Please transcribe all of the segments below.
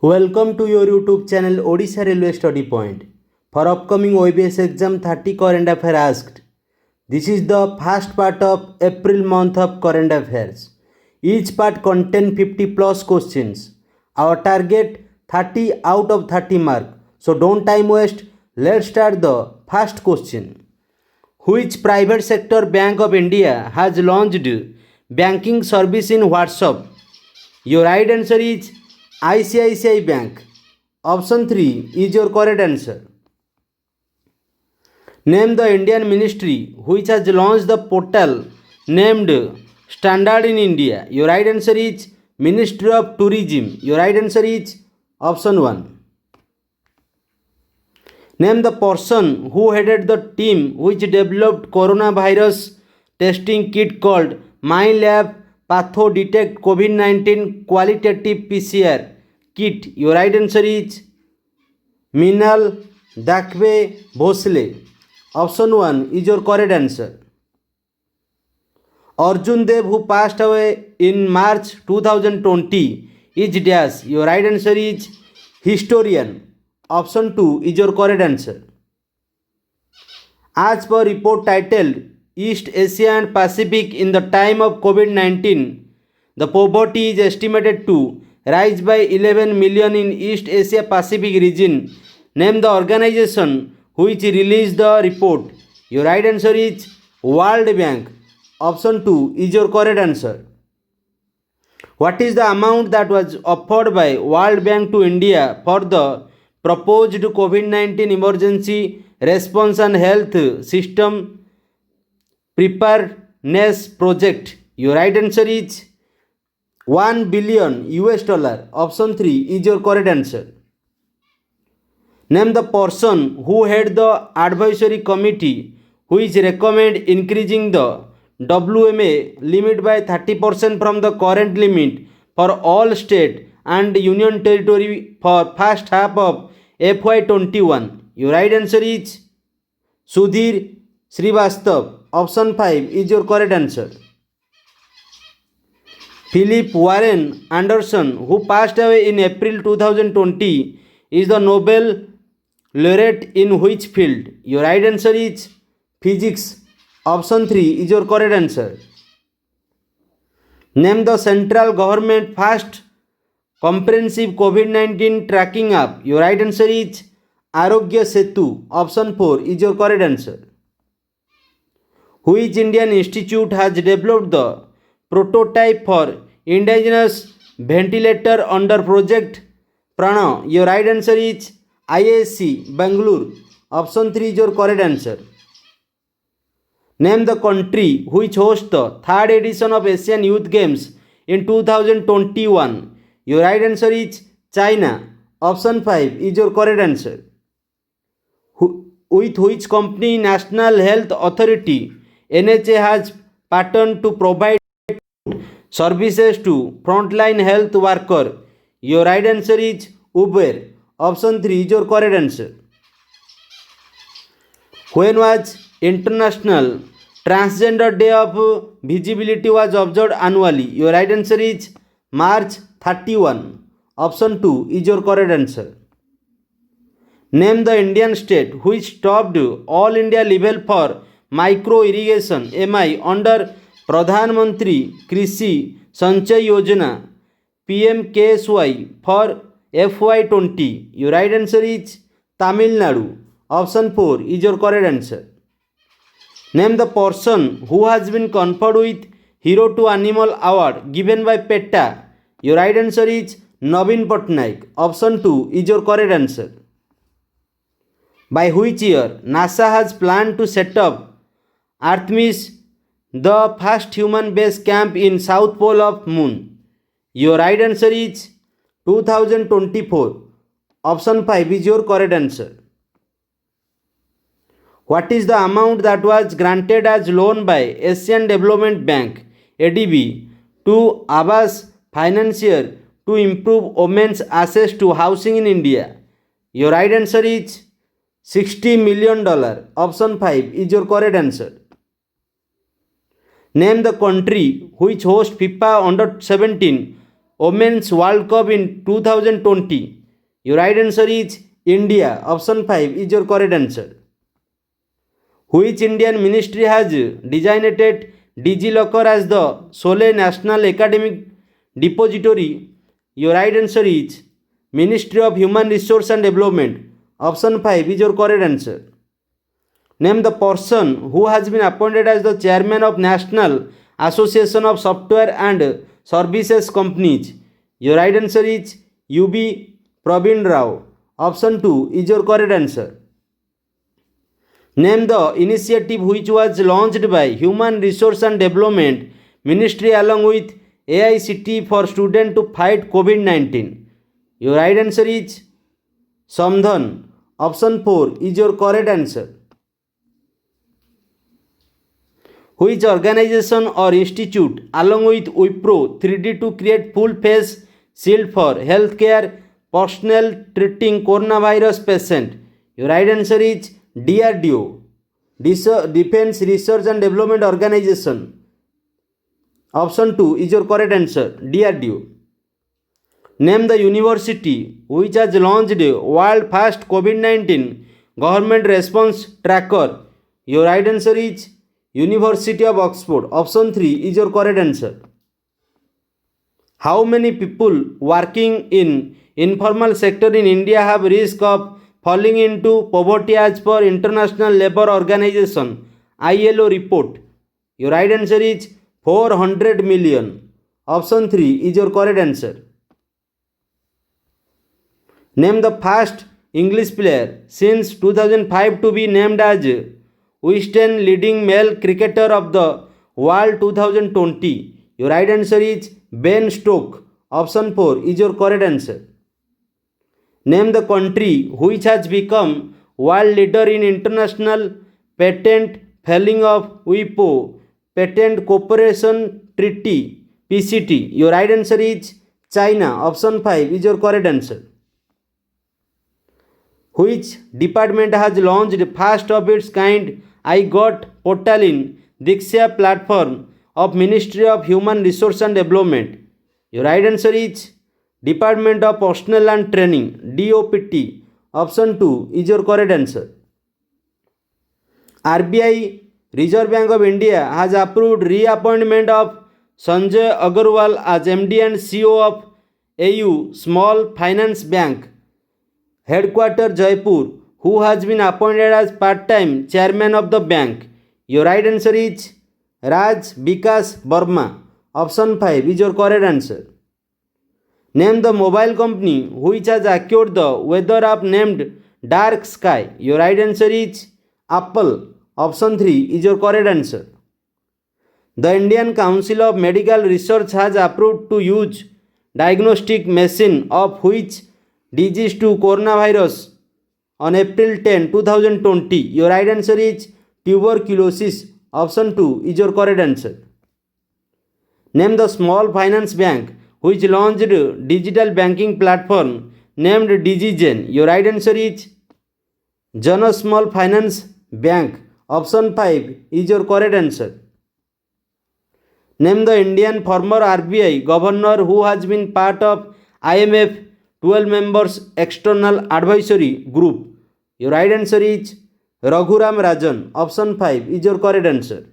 Welcome to your YouTube channel Odisha Railway Study Point. For upcoming OBS exam 30 current affairs asked. This is the first part of April month of current affairs. Each part contain 50 plus questions. Our target 30 out of 30 mark. So don't time waste. Let's start the first question. Which private sector bank of India has launched banking service in WhatsApp? Your right answer is ICICI Bank. Option 3 is your correct answer. Name the Indian ministry which has launched the portal named Standard in India. Your right answer is Ministry of Tourism. Your right answer is option 1. Name the person who headed the team which developed coronavirus testing kit called MyLab Patho Detect COVID-19 Qualitative PCR Kit. Your right answer is Minal Dakwe Bhosle. Option 1 is your correct answer. Arjun Dev, who passed away in March 2020, is dash. Your right answer is historian. Option 2 is your correct answer. As per report titled East Asia and Pacific in the time of COVID-19, the poverty is estimated to rise by 11 million in East Asia Pacific region. Name the organization which released the report. Your right answer is World Bank. Option 2 is your correct answer. What is the amount that was offered by World Bank to India for the proposed COVID-19 emergency response and health system preparedness project? Your right answer is 1 billion US dollar. Option 3 is your correct answer. Name the person who head the advisory committee which recommend increasing the WMA limit by 30% from the current limit for all state and union territory for first half of FY21. Your right answer is Sudhir Srivastav. Option 5 is your correct answer. Philip Warren Anderson, who passed away in April 2020, is the Nobel laureate in which field? Your right answer is physics. Option 3 is your correct answer. Name the central government first comprehensive COVID-19 tracking app. Your right answer is Arogya Setu. Option 4 is your correct answer. Which Indian institute has developed the prototype for indigenous ventilator under Project Prana? Your right answer is IISc Bangalore. Option 3 is your correct answer. Name the country which hosts the third edition of Asian Youth Games in 2021. Your right answer is China. Option 5 is your correct answer. With which company National Health Authority NHA has partnered to provide services to frontline health worker? Your right answer is Uber. Option 3 is your correct answer. When was International Transgender Day of Visibility was observed annually? Your right answer is March 31. Option 2 is your correct answer. Name the Indian state which stopped all India level for micro irrigation MI under Pradhan Mantri Krishi Sanchay Yojana PMKSY for FY20. Your right answer is Tamil Nadu. Option 4 is your correct answer. Name the person who has been conferred with Hero to Animal Award given by PETA. Your right answer is Naveen Patnaik. Option 2 is your correct answer. By which year NASA has planned to set up Artemis, the first human base camp in South Pole of Moon? Your right answer is 2024. Option 5 is your correct answer. What is the amount that was granted as loan by Asian Development Bank ADB to Abbas Financier to improve women's access to housing in India? Your right answer is $60 million. Option 5 is your correct answer. Name the country which hosts FIFA Under 17 Women's World Cup in 2020? Your right answer is India. Option 5 is your correct answer. Which Indian ministry has designated DigiLocker as the sole national academic depository? Your right answer is Ministry of Human Resource and Development. Option 5 is your correct answer. Name the person who has been appointed as the chairman of National Association of Software and Services Companies. Your right answer is UB Praveen Rao. Option 2 is your correct answer. Name the initiative which was launched by Human Resource and Development Ministry along with AICTE for students to fight COVID-19. Your right answer is Samdhan. Option 4 is your correct answer. Which organization or institute along with Wipro 3D to create full face shield for healthcare personnel treating coronavirus patient? Your right answer is DRDO, Defense Research and Development Organization. Option 2 is your correct answer, DRDO. Name the university which has launched world first COVID-19 government response tracker. Your right answer is University of Oxford. Option 3 is your correct answer. How many people working in informal sector in India have risk of falling into poverty as per International Labour Organization ILO report? Your right answer is 400 million. Option 3 is your correct answer. Name the first English player since 2005 to be named as Western leading male cricketer of the world 2020. Your right answer is Ben Stokes. Option 4 is your correct answer. Name the country which has become world leader in international patent filing of WIPO Patent Cooperation Treaty PCT. Your right answer is China. Option 5 is your correct answer. Which department has launched first of its kind I Got portal in Diksha platform of Ministry of Human Resource and Development? Your right answer is Department of Personnel and Training, DOPT. Option 2 is your correct answer. RBI Reserve Bank of India has approved reappointment of Sanjay Agarwal as MD and CEO of AU Small Finance Bank, headquarter Jaipur, who has been appointed as part-time chairman of the bank. Your right answer is Raj Vikas Verma. Option 5 is your correct answer. Name the mobile company which has acquired the weather app named Dark Sky. Your right answer is Apple. Option 3 is your correct answer. The Indian Council of Medical Research has approved to use diagnostic machine of which disease to coronavirus on April 10, 2020. Your right answer is tuberculosis. Option 2 is your correct answer. Name the small finance bank which launched digital banking platform named DigiGen. Your right answer is Jana Small Finance Bank. Option 5 is your correct answer. Name the Indian former RBI governor who has been part of IMF 12 members external advisory group. Your right answer is Raghuram Rajan. Option 5 is your correct answer.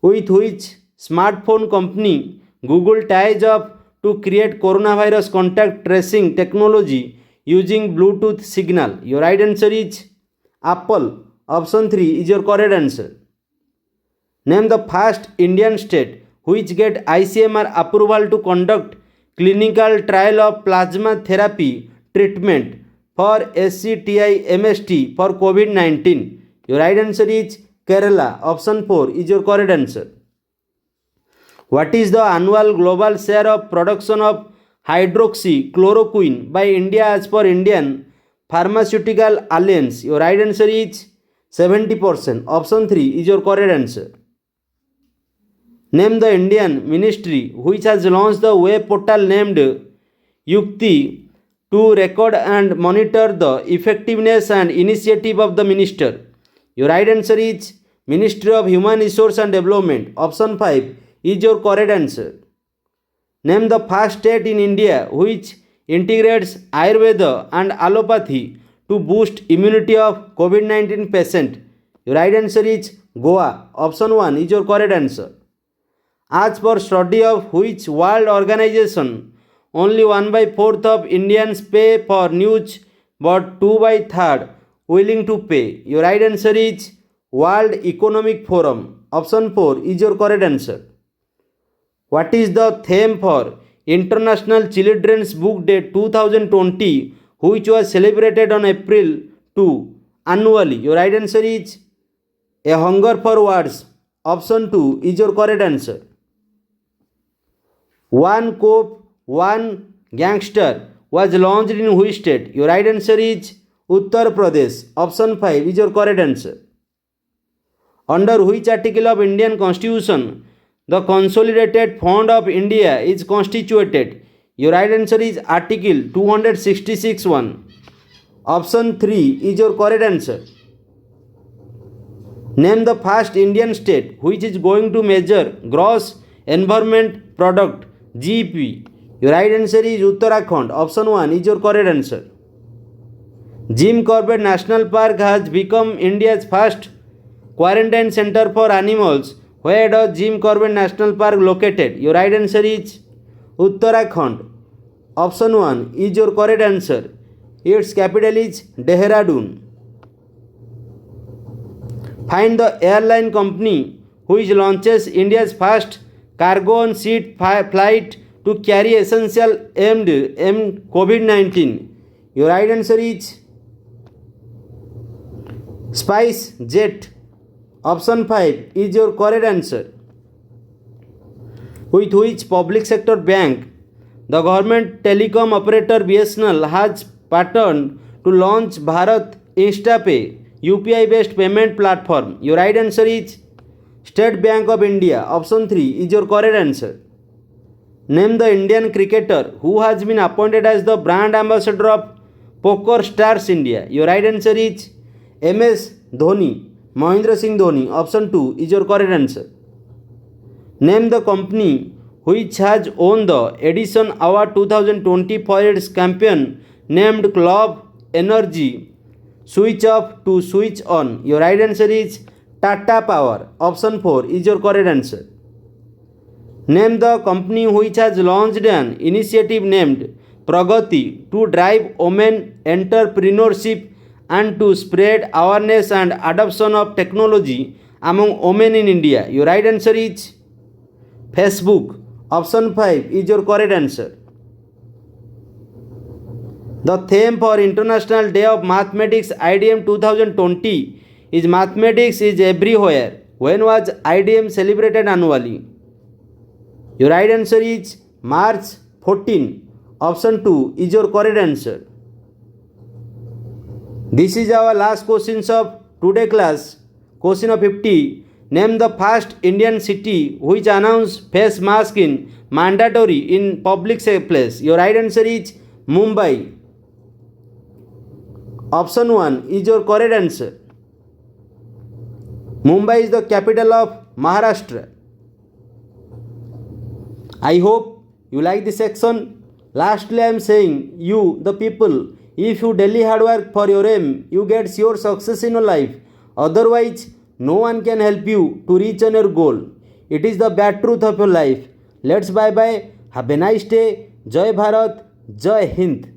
With which smartphone company Google ties up to create coronavirus contact tracing technology using Bluetooth signal? Your right answer is Apple. Option 3 is your correct answer. Name the first Indian state which get ICMR approval to conduct clinical trial of plasma therapy treatment for SCTI MST for COVID-19. Your right answer is Kerala. Option 4 is your correct answer. What is the annual global share of production of hydroxychloroquine by India as per Indian Pharmaceutical Alliance? Your right answer is 70%. Option 3 is your correct answer. Name the Indian ministry which has launched the web portal named Yukti to record and monitor the effectiveness and initiative of the minister. Your right answer is Ministry of Human Resource and Development. Option 5 is your correct answer. Name the first state in India which integrates Ayurveda and allopathy to boost immunity of COVID-19 patient. Your right answer is Goa. Option 1 is your correct answer. As per study of which world organization, only 1/4 of Indians pay for news but 2/3 willing to pay. Your right answer is World Economic Forum. Option 4 is your correct answer. What is the theme for International Children's Book Day 2020 which was celebrated on April 2 annually? Your right answer is A Hunger for Words. Option 2 is your correct answer. One Cop, One Gangster was launched in which state? Your right answer is Uttar Pradesh. Option 5 is your correct answer. Under which article of Indian Constitution the Consolidated Fund of India is constituted? Your right answer is Article 266(1). Option 3 is your correct answer. Name the first Indian state which is going to measure gross environment product GEP. Your right answer is Uttarakhand. Option 1 is your correct answer. Jim Corbett National Park has become India's first quarantine center for animals. Where does Jim Corbett National Park located? Your right answer is Uttarakhand. Option 1 is your correct answer. Its capital is Dehradun. Find the airline company which launches India's first cargo on seat flight to carry essential aimed COVID-19. Your right answer is Spice Jet. Option 5 is your correct answer. With which public sector bank the government telecom operator BSNL has partnered to launch Bharat InstaPay UPI based payment platform? Your right answer is State Bank of India. Option 3 is your correct answer. Name the Indian cricketer who has been appointed as the brand ambassador of Poker Stars India. Your right answer is MS Dhoni. Mahendra Singh Dhoni. Option 2 is your correct answer. Name the company which has won the Edison Award 2020 for its campaign named Club Energy Switch Off to Switch On. Your right answer is Tata Power. Option 4 is your correct answer. Name the company which has launched an initiative named Pragati to drive women entrepreneurship and to spread awareness and adoption of technology among women in India. Your right answer is Facebook. Option 5 is your correct answer. The theme for International Day of Mathematics IDM 2020 is Mathematics is Everywhere. When was IDM celebrated annually? Your right answer is March 14. Option 2 is your correct answer. This is our last questions of today class. Question of 50. Name the first Indian city which announced face mask in mandatory in public place. Your right answer is Mumbai. Option 1 is your correct answer. Mumbai is the capital of Maharashtra. I hope you like this section. Lastly, I am saying you, the people, if you daily hard work for your aim, you get your success in your life. Otherwise, no one can help you to reach on your goal. It is the bad truth of your life. Let's bye bye. Have a nice day. Jai Bharat. Jai Hind.